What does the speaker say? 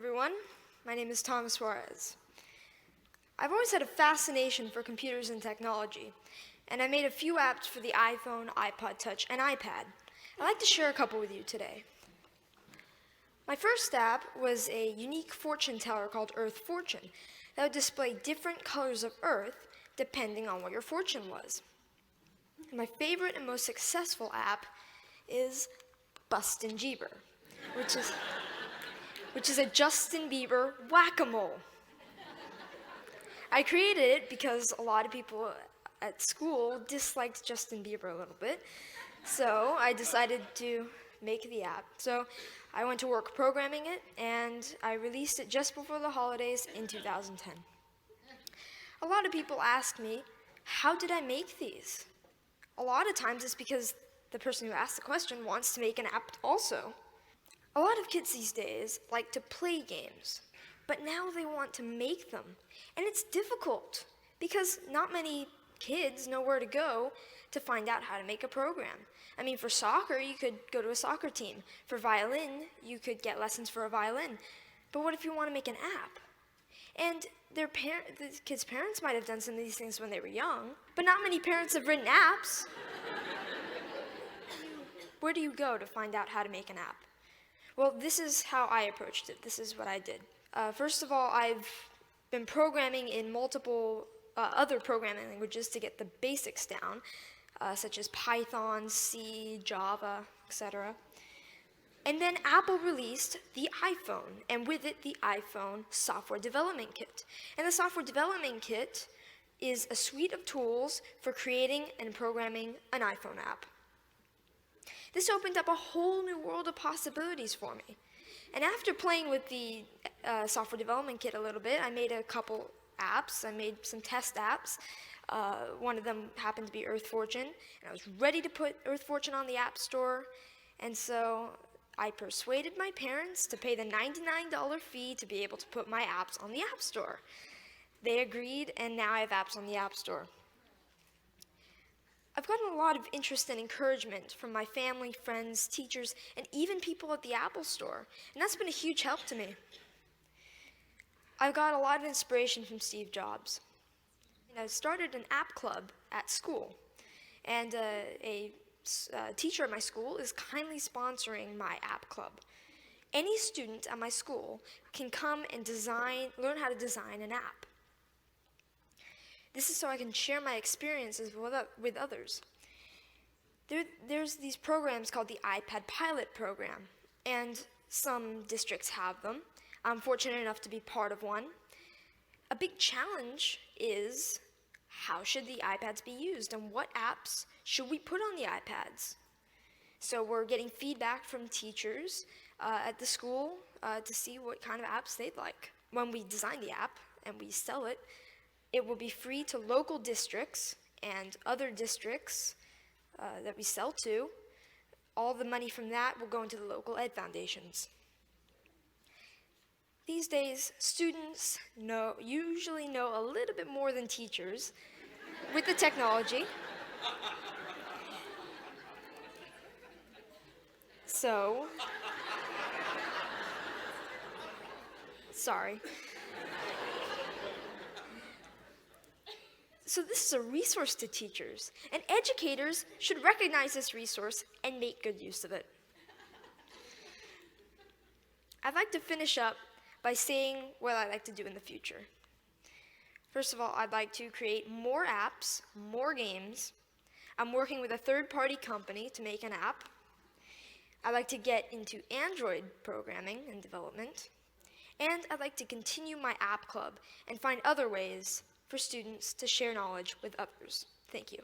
Everyone, my name is Suarez. I've always had a fascination for computers and technology, and I made a few apps for the iPhone, iPod Touch, and iPad. I'd like to share a couple with you today. My first app was a unique fortune teller called Earth Fortune that would display different colors of Earth depending on what your fortune was. And my favorite and most successful app is Bustin' Jeeber, which is a Justin Bieber whack-a-mole. I created it because a lot of people at school disliked Justin Bieber a little bit, so I decided to make the app. So I went to work programming it, and I released it just before the holidays in 2010. A lot of people ask me, how did I make these? A lot of times it's because the person who asked the question wants to make an app also. A lot of kids these days like to play games, but now they want to make them. And it's difficult because not many kids know where to go to find out how to make a program. I mean, for soccer, you could go to a soccer team. For violin, you could get lessons for a violin. But what if you want to make an app? And the kids' parents might have done some of these things when they were young, but not many parents have written apps. Where do you go to find out how to make an app? Well, this is how I approached it. This is what I did. First of all, I've been programming in multiple other programming languages to get the basics down, such as Python, C, Java, etc. And then Apple released the iPhone, and with it, the iPhone Software Development Kit. And the Software Development Kit is a suite of tools for creating and programming an iPhone app. This opened up a whole new world of possibilities for me. And after playing with the Software Development Kit a little bit, I made a couple apps. I made some test apps. One of them happened to be Earth Fortune, and I was ready to put Earth Fortune on the App Store. And so I persuaded my parents to pay the $99 fee to be able to put my apps on the App Store. They agreed, and now I have apps on the App Store. I've gotten a lot of interest and encouragement from my family, friends, teachers, and even people at the Apple Store, and that's been a huge help to me. I've got a lot of inspiration from Steve Jobs. And I started an app club at school, and a teacher at my school is kindly sponsoring my app club. Any student at my school can come and learn how to design an app. This is so I can share my experiences with others. There's these programs called the iPad Pilot Program, and some districts have them. I'm fortunate enough to be part of one. A big challenge is, how should the iPads be used, and what apps should we put on the iPads? So we're getting feedback from teachers at the school to see what kind of apps they'd like. When we design the app and we sell it, it will be free to local districts and other districts that we sell to. All the money from that will go into the local ed foundations. These days, students usually know a little bit more than teachers with the technology. So, sorry. So this is a resource to teachers, and educators should recognize this resource and make good use of it. I'd like to finish up by saying what I'd like to do in the future. First of all, I'd like to create more apps, more games. I'm working with a third-party company to make an app. I'd like to get into Android programming and development. And I'd like to continue my app club and find other ways for students to share knowledge with others. Thank you.